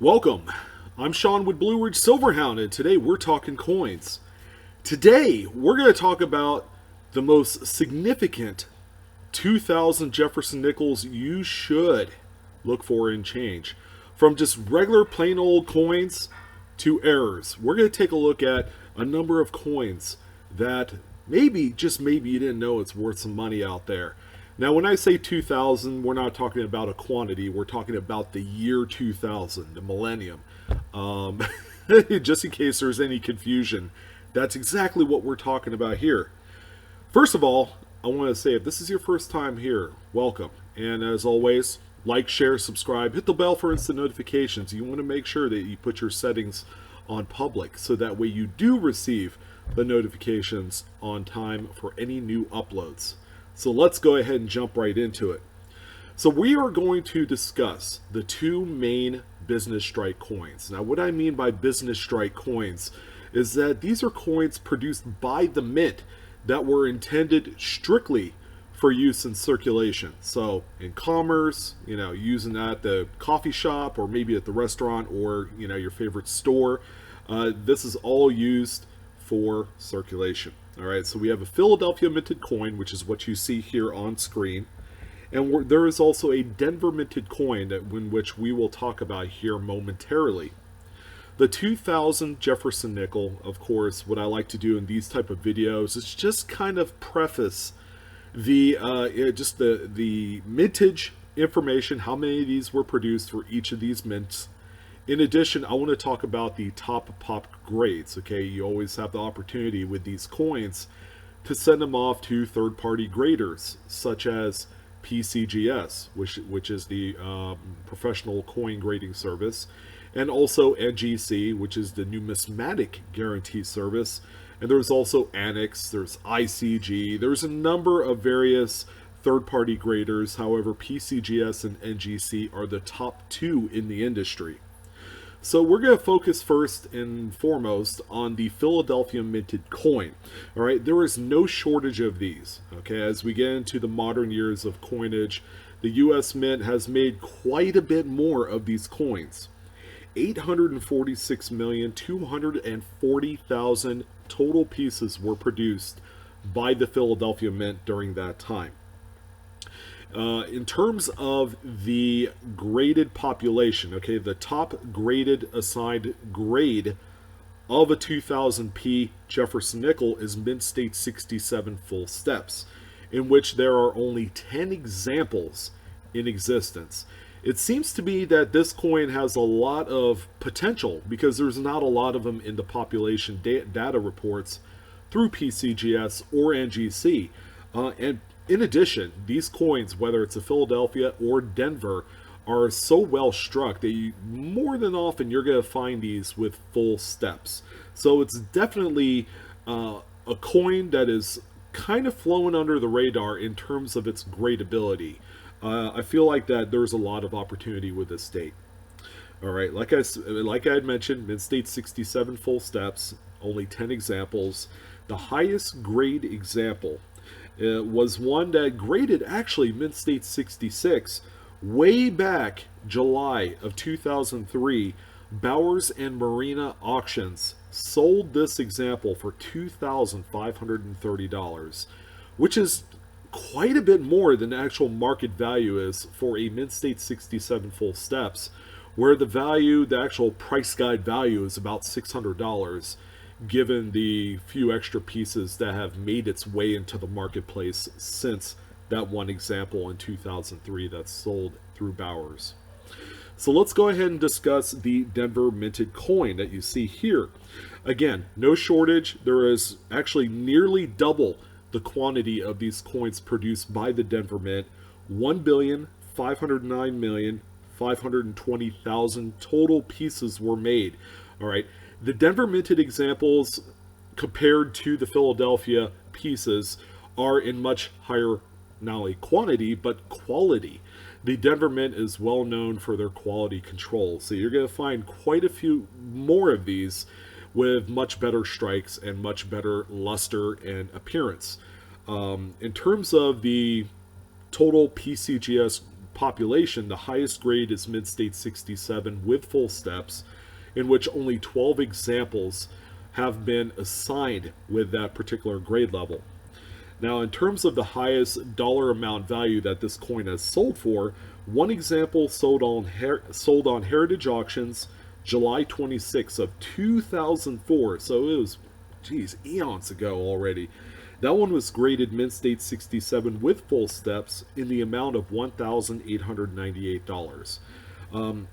Welcome. I'm Sean with Blue Ridge Silverhound, and today we're talking coins. Today we're going to talk about the most significant 2000 Jefferson Nickels you should look for in change. From just regular plain old coins to errors. We're going to take a look at a number of coins that maybe, just maybe, you didn't know it's worth some money out there. Now, when I say 2000, we're not talking about a quantity. We're talking about the year 2000, the millennium. Just in case there's any confusion, that's exactly what we're talking about here. First of all, I want to say if this is your first time here, welcome. And as always, like, share, subscribe, hit the bell for instant notifications. You want to make sure that you put your settings on public so that way you do receive the notifications on time for any new uploads. So let's go ahead and jump right into it. So we are going to discuss the two main business strike coins. Now, what I mean by business strike coins is that these are coins produced by the mint that were intended strictly for use in circulation. So in commerce, using at the coffee shop or maybe at the restaurant or, your favorite store. This is all used for circulation. All right, so we have a Philadelphia minted coin, which is what you see here on screen. And there is also a Denver minted coin in which we will talk about here momentarily. The 2000 Jefferson Nickel, of course, what I like to do in these type of videos is just kind of preface the mintage information, how many of these were produced for each of these mints. In addition, I want to talk about the top pop grades. Okay, you always have the opportunity with these coins to send them off to third-party graders, such as PCGS, which is the professional coin grading service, and also NGC, which is the numismatic guarantee service. And there's also Annex, there's ICG, there's a number of various third-party graders. However, PCGS and NGC are the top two in the industry. So we're going to focus first and foremost on the Philadelphia minted coin. All right, there is no shortage of these. Okay, as we get into the modern years of coinage, the U.S. Mint has made quite a bit more of these coins. 846,240,000 total pieces were produced by the Philadelphia Mint during that time. In terms of the graded population, okay, the top graded assigned grade of a 2000 P Jefferson Nickel is Mint State 67 full steps, in which there are only 10 examples in existence. It seems to be that this coin has a lot of potential because there's not a lot of them in the population data reports through PCGS or NGC. And in addition, these coins, whether it's a Philadelphia or Denver, are so well struck that more than often you're going to find these with full steps. So it's definitely a coin that is kind of flowing under the radar in terms of its gradability. I feel like that there's a lot of opportunity with this state. All right, like I had mentioned, Mint State 67 full steps, only 10 examples. The highest grade example was one that graded actually Mint State 66 way back July of 2003. Bowers and Marina Auctions sold this example for $2,530, which is quite a bit more than the actual market value is for a Mint State 67 full steps, where the actual price guide value is about $600. Given the few extra pieces that have made its way into the marketplace since that one example in 2003 that's sold through Bowers. So let's go ahead and discuss the Denver minted coin that you see here. Again, no shortage. There is actually nearly double the quantity of these coins produced by the Denver Mint. 1,509,520,000 total pieces were made. All right. The Denver minted examples compared to the Philadelphia pieces are in much higher, not only quantity, but quality. The Denver Mint is well known for their quality control. So you're going to find quite a few more of these with much better strikes and much better luster and appearance. In terms of the total PCGS population, the highest grade is Mid-State 67 with full steps, in which only 12 examples have been assigned with that particular grade level. Now, in terms of the highest dollar amount value that this coin has sold for, one example sold on Heritage Auctions July 26 of 2004. So it was, geez, eons ago already. That one was graded Mid-State 67 with full steps in the amount of $1,898.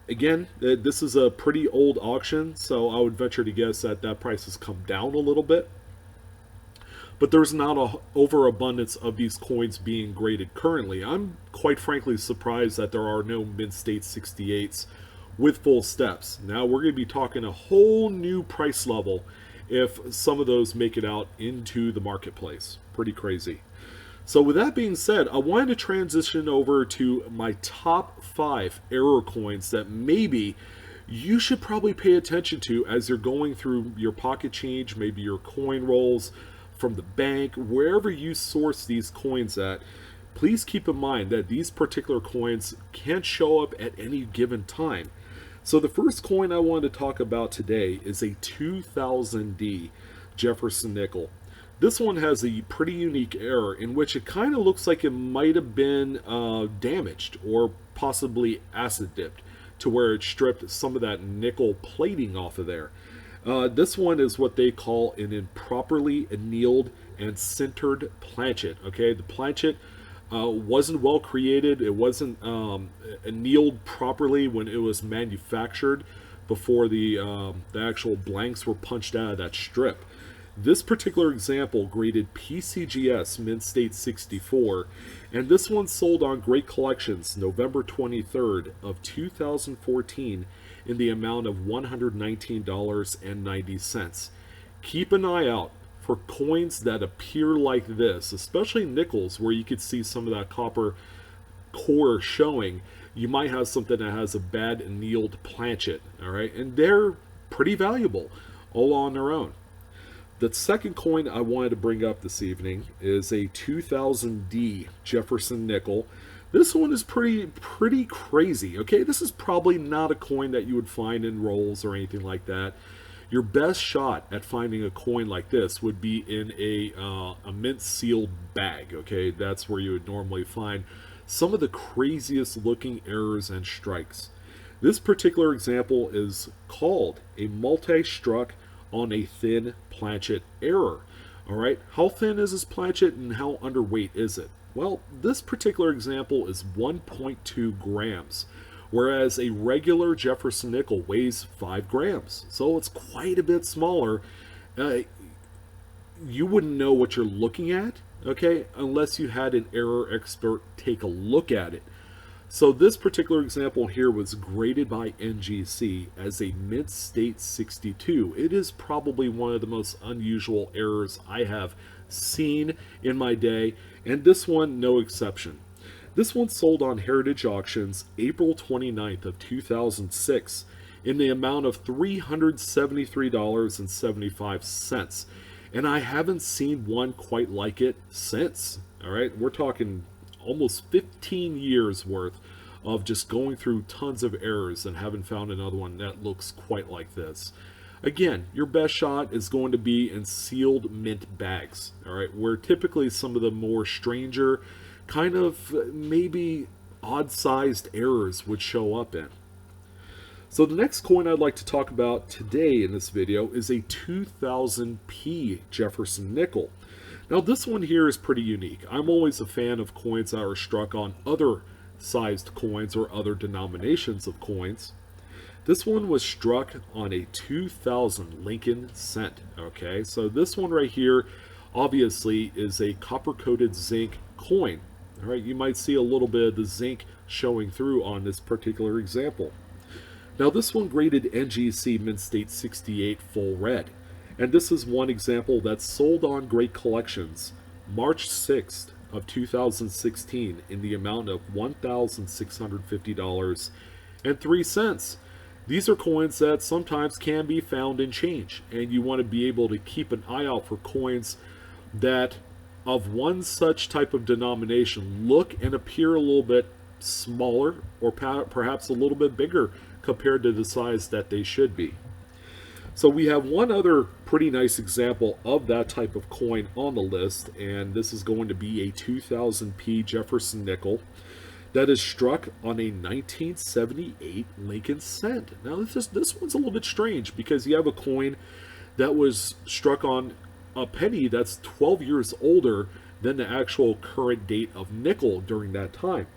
Again, this is a pretty old auction, so I would venture to guess that that price has come down a little bit. But there's not an overabundance of these coins being graded currently. I'm quite frankly surprised that there are no Mid-State 68s with full steps. Now we're going to be talking a whole new price level if some of those make it out into the marketplace. Pretty crazy. So with that being said, I wanted to transition over to my top 5 error coins that maybe you should probably pay attention to as you're going through your pocket change, maybe your coin rolls from the bank, wherever you source these coins at. Please keep in mind that these particular coins can't show up at any given time. So the first coin I wanted to talk about today is a 2000 D Jefferson Nickel. This one has a pretty unique error in which it kind of looks like it might have been damaged or possibly acid dipped to where it stripped some of that nickel plating off of there. This one is what they call an improperly annealed and sintered planchet. Okay, the planchet wasn't well created. It wasn't annealed properly when it was manufactured before the actual blanks were punched out of that strip. This particular example graded PCGS Mid-State 64, and this one sold on Great Collections November 23rd of 2014 in the amount of $119.90. Keep an eye out for coins that appear like this, especially nickels where you could see some of that copper core showing. You might have something that has a bad annealed planchet, all right, and they're pretty valuable all on their own. The second coin I wanted to bring up this evening is a 2000 D Jefferson Nickel. This one is pretty crazy. Okay, this is probably not a coin that you would find in rolls or anything like that. Your best shot at finding a coin like this would be in a mint sealed bag. Okay, that's where you would normally find some of the craziest looking errors and strikes. This particular example is called a multi-struck on a thin planchet error. All right, how thin is this planchet and how underweight is it? Well, this particular example is 1.2 grams, whereas a regular Jefferson Nickel weighs 5 grams. So it's quite a bit smaller. You wouldn't know what you're looking at, okay, unless you had an error expert take a look at it. So this particular example here was graded by NGC as a Mid-State 62. It is probably one of the most unusual errors I have seen in my day, and this one no exception. This one sold on Heritage Auctions April 29th of 2006 in the amount of $373.75. And I haven't seen one quite like it since. All right, we're talking almost 15 years worth of just going through tons of errors and haven't found another one that looks quite like this. Again, your best shot is going to be in sealed mint bags, all right, where typically some of the more stranger, kind of maybe odd-sized errors would show up in. So the next coin I'd like to talk about today in this video is a 2000 P Jefferson Nickel. Now this one here is pretty unique. I'm always a fan of coins that are struck on other sized coins or other denominations of coins. This one was struck on a 2000 Lincoln cent. Okay, so this one right here obviously is a copper coated zinc coin. All right, you might see a little bit of the zinc showing through on this particular example. Now this one graded NGC Mid-State 68 full red. And this is one example that's sold on Great Collections March 6th of 2016 in the amount of $1,650.03. These are coins that sometimes can be found in change, and you want to be able to keep an eye out for coins that of one such type of denomination look and appear a little bit smaller or perhaps a little bit bigger compared to the size that they should be. So we have one other pretty nice example of that type of coin on the list, and this is going to be a 2000 P Jefferson Nickel that is struck on a 1978 Lincoln cent. Now this one's a little bit strange because you have a coin that was struck on a penny that's 12 years older than the actual current date of nickel during that time.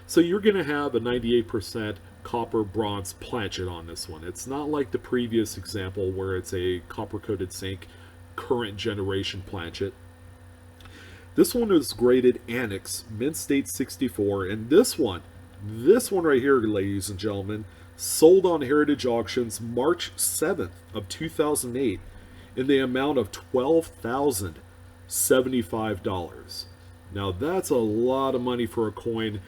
So you're going to have a 98% copper bronze planchet on this one. It's not like the previous example where it's a copper coated zinc current generation planchet. This one is graded Annex, Mint State 64, and this one right here, ladies and gentlemen, sold on Heritage Auctions March 7th of 2008 in the amount of $12,075. Now that's a lot of money for a coin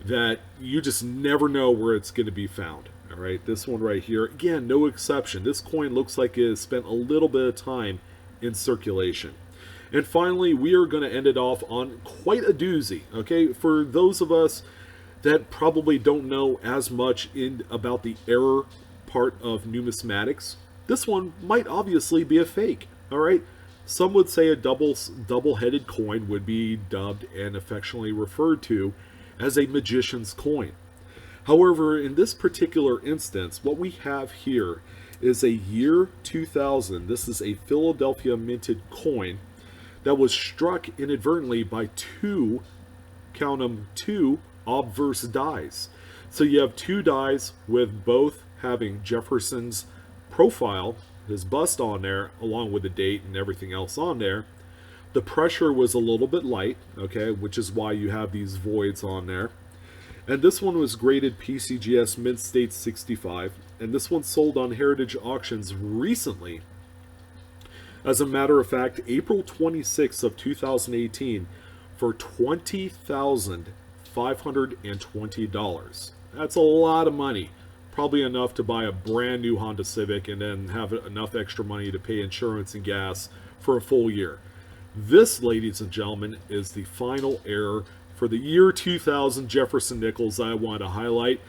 that you just never know where it's going to be found. All right, this one right here, again, no exception. This coin looks like it has spent a little bit of time in circulation. And finally, we are going to end it off on quite a doozy. Okay, for those of us that probably don't know as much about the error part of numismatics, this one might obviously be a fake. All right, some would say a double-headed coin would be dubbed and affectionately referred to as a magician's coin. However, in this particular instance, what we have here is a year 2000. This is a Philadelphia minted coin that was struck inadvertently by two, count them, two obverse dies. So you have two dies with both having Jefferson's profile, his bust on there, along with the date and everything else on there. The pressure was a little bit light, okay, which is why you have these voids on there. And this one was graded PCGS Mint State 65, and this one sold on Heritage Auctions recently. As a matter of fact, April 26th of 2018 for $20,520. That's a lot of money. Probably enough to buy a brand new Honda Civic and then have enough extra money to pay insurance and gas for a full year. This, ladies and gentlemen, is the final error for the year 2000 Jefferson Nickels I want to highlight.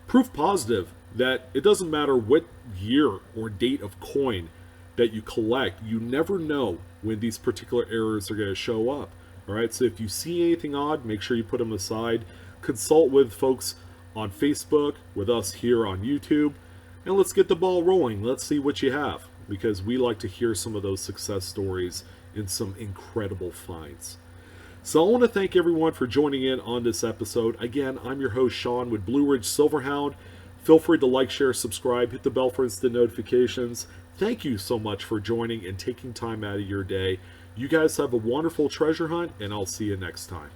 Proof positive that it doesn't matter what year or date of coin that you collect, you never know when these particular errors are going to show up. All right, so if you see anything odd, make sure you put them aside. Consult with folks on Facebook, with us here on YouTube, and let's get the ball rolling. Let's see what you have, because we like to hear some of those success stories in some incredible finds. So I want to thank everyone for joining in on this episode. Again, I'm your host, Sean, with Blue Ridge Silverhound. Feel free to like, share, subscribe, hit the bell for instant notifications. Thank you so much for joining and taking time out of your day. You guys have a wonderful treasure hunt, and I'll see you next time.